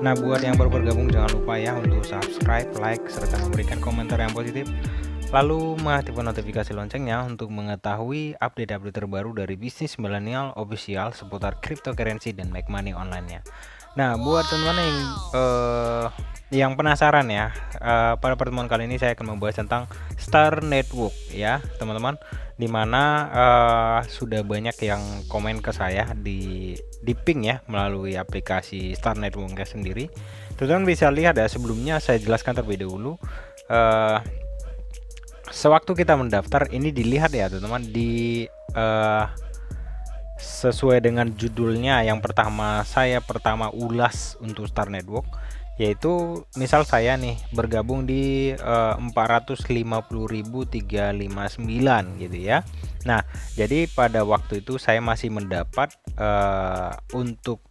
Nah, buat yang baru bergabung jangan lupa ya untuk subscribe, like, serta memberikan komentar yang positif. Lalu mengaktifkan notifikasi loncengnya untuk mengetahui update-update terbaru dari Bisnis Milenial Official seputar cryptocurrency dan make money online-nya. Nah, buat teman-teman yang penasaran ya, pada pertemuan kali ini saya akan membahas tentang Star Network ya, teman-teman, dimana sudah banyak yang komen ke saya di ping ya melalui aplikasi Star Network sendiri. Teman-teman bisa lihat ya, sebelumnya saya jelaskan terlebih dahulu. Sewaktu kita mendaftar ini dilihat ya teman-teman di sesuai dengan judulnya. Yang pertama saya ulas untuk Star Network, yaitu misal saya nih bergabung di 450.359 gitu ya. Nah, jadi pada waktu itu saya masih mendapat untuk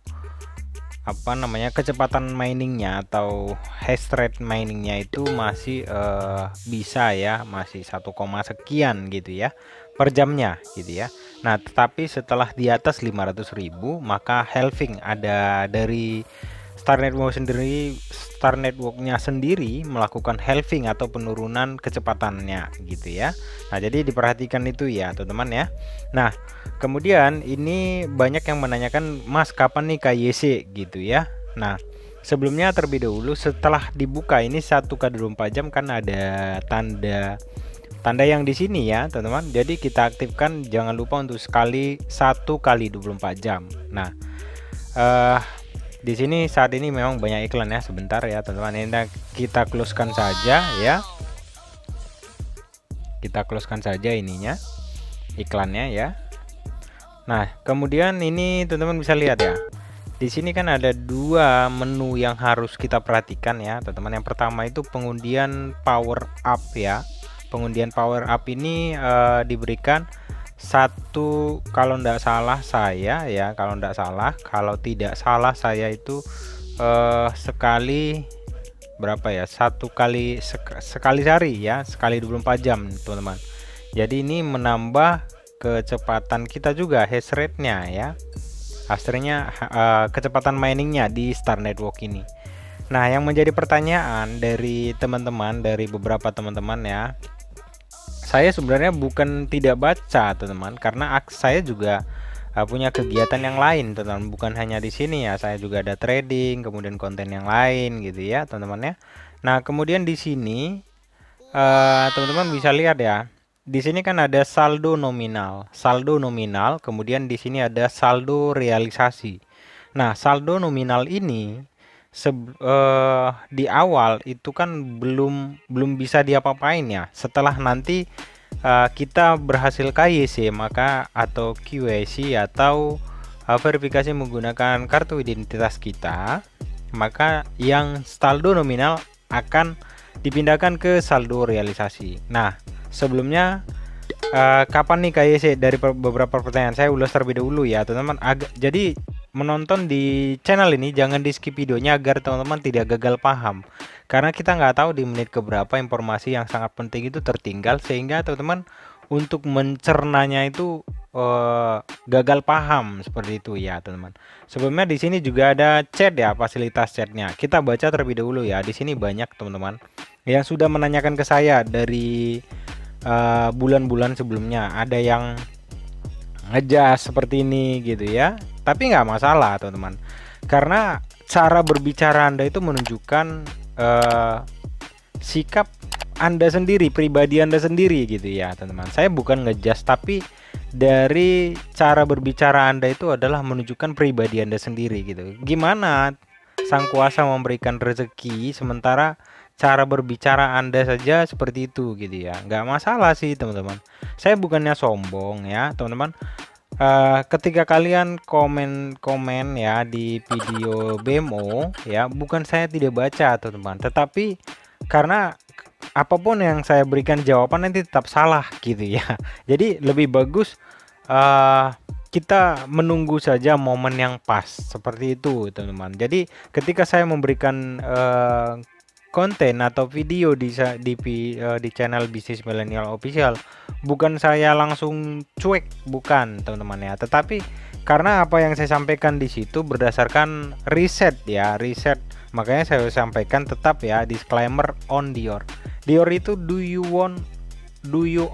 kecepatan miningnya atau hash rate miningnya itu masih bisa ya, masih 1, sekian gitu ya per jamnya gitu ya. Nah, tetapi setelah di atas 500.000 maka halving ada dari Star Networknya sendiri melakukan halving atau penurunan kecepatannya gitu ya. Nah, jadi diperhatikan itu ya teman-teman ya. Nah, kemudian ini banyak yang menanyakan, Mas kapan nih KYC gitu ya. Nah, sebelumnya terlebih dahulu setelah dibuka ini 1x24 jam kan ada tanda yang di sini ya teman-teman. Jadi kita aktifkan, jangan lupa untuk 1 kali 24 jam. Nah, di sini saat ini memang banyak iklan ya, sebentar ya teman-teman. Ini kita closekan saja ya. Kita closekan saja ininya, iklannya ya. Nah, kemudian ini teman-teman bisa lihat ya. Di sini kan ada 2 menu yang harus kita perhatikan ya teman-teman. Yang pertama itu pengundian power up ya. Pengundian power up ini diberikan 1, kalau tidak salah saya ya, kalau tidak salah saya itu sekali berapa ya, 1 kali sekali sehari ya, sekali 24 jam teman-teman. Jadi ini menambah kecepatan kita juga, hash rate-nya ya, hasilnya kecepatan miningnya di Star Network ini. Nah, yang menjadi pertanyaan dari teman-teman, dari beberapa teman-teman ya, saya sebenarnya bukan tidak baca teman-teman, karena saya juga punya kegiatan yang lain teman-teman, bukan hanya di sini ya. Saya juga ada trading, kemudian konten yang lain gitu ya teman-teman ya. Nah, kemudian di sini teman-teman bisa lihat ya. Di sini kan ada saldo nominal, kemudian di sini ada saldo realisasi. Nah, saldo nominal ini di awal itu kan belum bisa diapa-apain ya. Setelah nanti kita berhasil KYC maka atau QIC atau verifikasi menggunakan kartu identitas kita, maka yang saldo nominal akan dipindahkan ke saldo realisasi. Nah, sebelumnya kapan nih KYC, dari beberapa pertanyaan saya ulas terlebih dahulu ya teman-teman. Jadi menonton di channel ini jangan di skip videonya agar teman-teman tidak gagal paham, karena kita nggak tahu di menit keberapa informasi yang sangat penting itu tertinggal, sehingga teman-teman untuk mencernanya itu gagal paham seperti itu ya teman-teman. Sebelumnya di sini juga ada chat ya, fasilitas chatnya kita baca terlebih dahulu ya. Di sini banyak teman-teman yang sudah menanyakan ke saya dari bulan-bulan sebelumnya, ada yang ngejas seperti ini gitu ya. Tapi nggak masalah teman-teman, karena cara berbicara Anda itu menunjukkan sikap Anda sendiri, pribadi Anda sendiri gitu ya teman-teman. Saya bukan ngejas, tapi dari cara berbicara Anda itu adalah menunjukkan pribadi Anda sendiri gitu. Gimana Sang Kuasa memberikan rezeki sementara cara berbicara Anda saja seperti itu gitu ya. Nggak masalah sih teman-teman. Saya bukannya sombong ya teman-teman. Ketika kalian komen-komen ya di video BMO ya, bukan saya tidak baca teman-teman, tetapi karena apapun yang saya berikan jawaban nanti tetap salah gitu ya. Jadi lebih bagus eh kita menunggu saja momen yang pas seperti itu teman-teman. Jadi ketika saya memberikan konten atau video di channel Bisnis Milenial Official, bukan saya langsung cuek, bukan teman-teman ya, tetapi karena apa yang saya sampaikan di situ berdasarkan riset ya, riset. Makanya saya sampaikan tetap ya disclaimer on Dior. Dior itu do you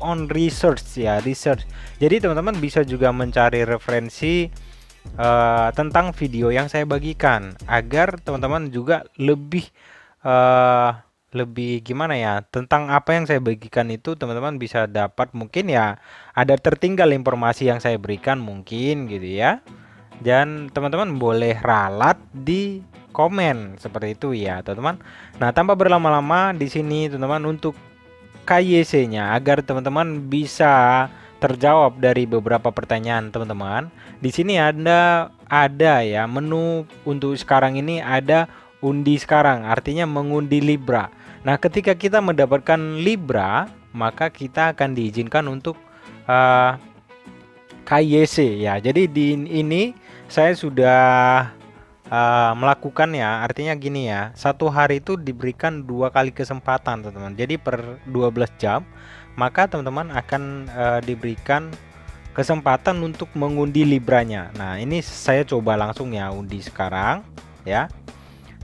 own research ya, research. Jadi teman-teman bisa juga mencari referensi tentang video yang saya bagikan agar teman-teman juga lebih gimana ya tentang apa yang saya bagikan itu teman-teman bisa dapat, mungkin ya ada tertinggal informasi yang saya berikan mungkin gitu ya, dan teman-teman boleh ralat di komen seperti itu ya teman-teman. Nah, tanpa berlama-lama di sini teman-teman untuk KYC-nya agar teman-teman bisa terjawab dari beberapa pertanyaan teman-teman. Di sini ada ya menu untuk sekarang ini ada undi sekarang, artinya mengundi Libra. Nah, ketika kita mendapatkan Libra, maka kita akan diizinkan untuk KYC ya. Jadi di ini saya sudah melakukan ya, artinya gini ya, satu hari itu diberikan 2 kali kesempatan teman-teman. Jadi per 12 jam maka teman-teman akan diberikan kesempatan untuk mengundi Libranya. Nah, ini saya coba langsung ya undi sekarang ya.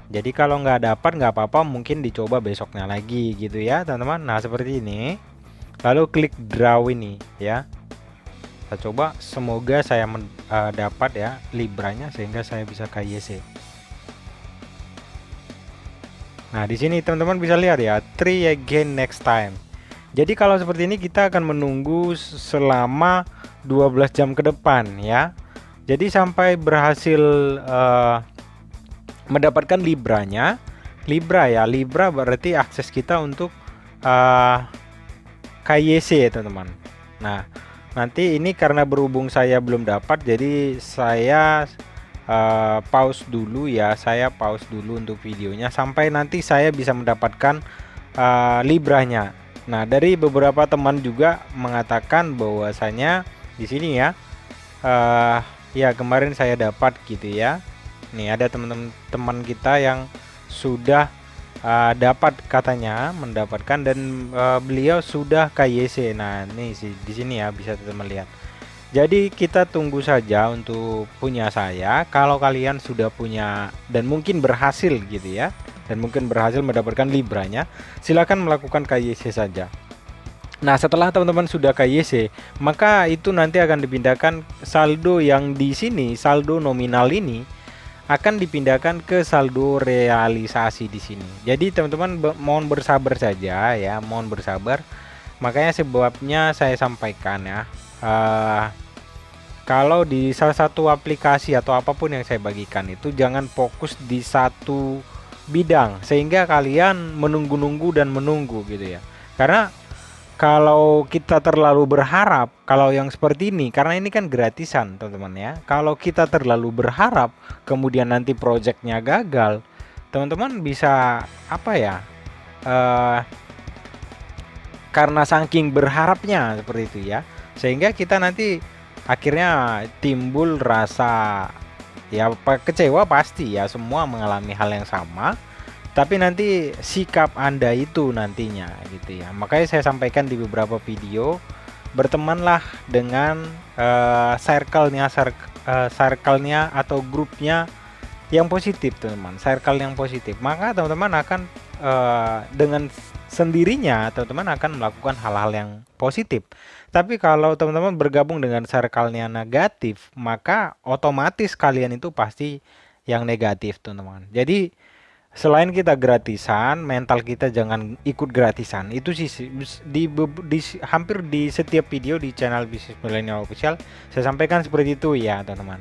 Jadi kalau nggak dapat nggak apa-apa, mungkin dicoba besoknya lagi gitu ya teman-teman. Nah, seperti ini. Lalu klik draw ini ya. Kita coba, semoga saya dapat ya Libranya sehingga saya bisa KYC. Nah, di sini teman-teman bisa lihat ya, try again next time. Jadi kalau seperti ini kita akan menunggu selama 12 jam ke depan ya. Jadi sampai berhasil mendapatkan Libranya. Libra ya, Libra berarti akses kita untuk KYC ya teman-teman. Nah, nanti ini karena berhubung saya belum dapat, jadi saya pause dulu ya, saya pause dulu untuk videonya sampai nanti saya bisa mendapatkan Libranya. Nah, dari beberapa teman juga mengatakan bahwasanya di sini ya, ya kemarin saya dapat gitu ya. Nih ada teman-teman kita yang sudah dapat katanya mendapatkan dan beliau sudah KYC. Nah, ini sih di sini ya bisa teman-teman lihat. Jadi kita tunggu saja untuk punya saya. Kalau kalian sudah punya dan mungkin berhasil gitu ya, dan mungkin berhasil mendapatkan Libranya, silakan melakukan KYC saja. Nah, setelah teman-teman sudah KYC, maka itu nanti akan dipindahkan saldo yang di sini, saldo nominal ini akan dipindahkan ke saldo realisasi di sini. Jadi teman-teman mohon bersabar saja ya, mohon bersabar. Makanya sebabnya saya sampaikan ya, kalau di salah satu aplikasi atau apapun yang saya bagikan itu jangan fokus di satu bidang sehingga kalian menunggu-nunggu dan menunggu gitu ya. Karena kalau kita terlalu berharap, kalau yang seperti ini, karena ini kan gratisan teman-teman ya. Kalau kita terlalu berharap, kemudian nanti projectnya gagal, teman-teman bisa apa ya? Karena saking berharapnya seperti itu ya, sehingga kita nanti akhirnya timbul rasa ya kecewa pasti ya. Semua mengalami hal yang sama. Tapi nanti sikap Anda itu nantinya gitu ya. Makanya saya sampaikan di beberapa video, bertemanlah dengan circle-nya atau grupnya yang positif teman-teman, circle yang positif. Maka teman-teman akan dengan sendirinya teman-teman akan melakukan hal-hal yang positif. Tapi kalau teman-teman bergabung dengan circle-nya negatif, maka otomatis kalian itu pasti yang negatif teman-teman. Jadi selain kita gratisan, mental kita jangan ikut gratisan. Itu sih hampir di setiap video di channel Bisnis Milenial Official saya sampaikan seperti itu ya teman-teman.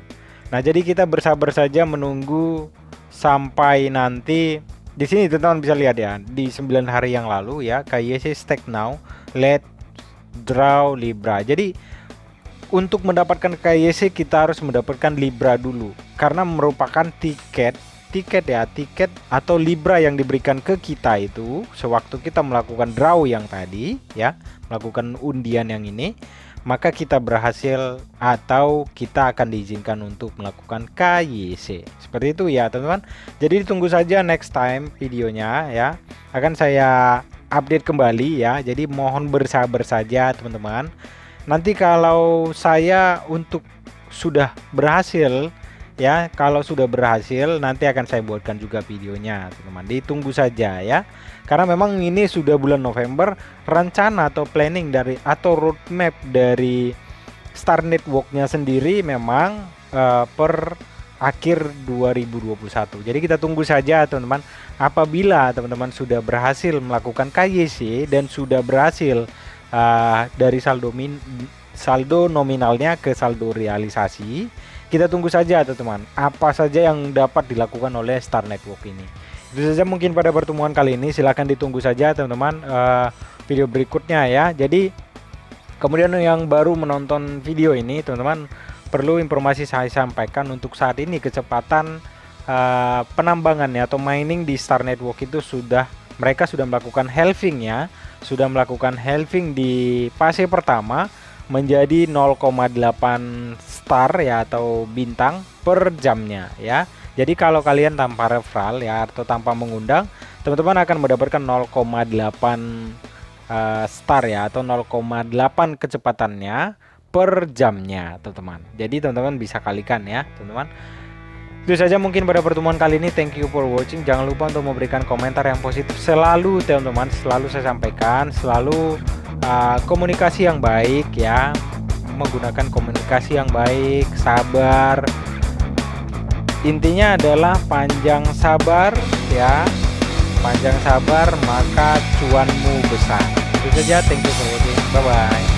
Nah, jadi kita bersabar saja menunggu sampai nanti. Di sini teman-teman bisa lihat ya, di 9 hari yang lalu ya, KYC stake now, let draw Libra. Jadi untuk mendapatkan KYC kita harus mendapatkan Libra dulu, karena merupakan tiket atau Libra yang diberikan ke kita itu sewaktu kita melakukan draw yang tadi ya, melakukan undian yang ini, maka kita berhasil atau kita akan diizinkan untuk melakukan KYC. Seperti itu ya teman-teman. Jadi ditunggu saja next time videonya ya, akan saya update kembali ya. Jadi mohon bersabar saja teman-teman. Nanti kalau saya untuk sudah berhasil ya, kalau sudah berhasil nanti akan saya buatkan juga videonya teman-teman. Ditunggu saja ya, karena memang ini sudah bulan November. Rencana atau planning dari atau roadmap dari Star Network-nya sendiri memang per akhir 2021. Jadi kita tunggu saja teman-teman. Apabila teman-teman sudah berhasil melakukan KYC dan sudah berhasil dari saldo nominalnya ke saldo realisasi, kita tunggu saja teman-teman apa saja yang dapat dilakukan oleh Star Network ini. Itu saja mungkin pada pertemuan kali ini. Silahkan ditunggu saja teman-teman video berikutnya ya. Jadi kemudian yang baru menonton video ini teman-teman, perlu informasi saya sampaikan untuk saat ini kecepatan penambangannya atau mining di Star Network itu mereka sudah melakukan halving ya, sudah melakukan halving di fase pertama menjadi 0,8 star ya atau bintang per jamnya ya. Jadi kalau kalian tanpa referral ya atau tanpa mengundang, teman-teman akan mendapatkan 0,8 star ya atau 0,8 kecepatannya per jamnya teman-teman. Jadi teman-teman bisa kalikan ya teman-teman. Itu saja mungkin pada pertemuan kali ini. Thank you for watching. Jangan lupa untuk memberikan komentar yang positif selalu teman-teman. Selalu saya sampaikan, selalu komunikasi yang baik ya, menggunakan komunikasi yang baik, sabar. Intinya adalah panjang sabar ya, panjang sabar maka cuanmu besar. Itu saja. Thank you for watching. Bye bye.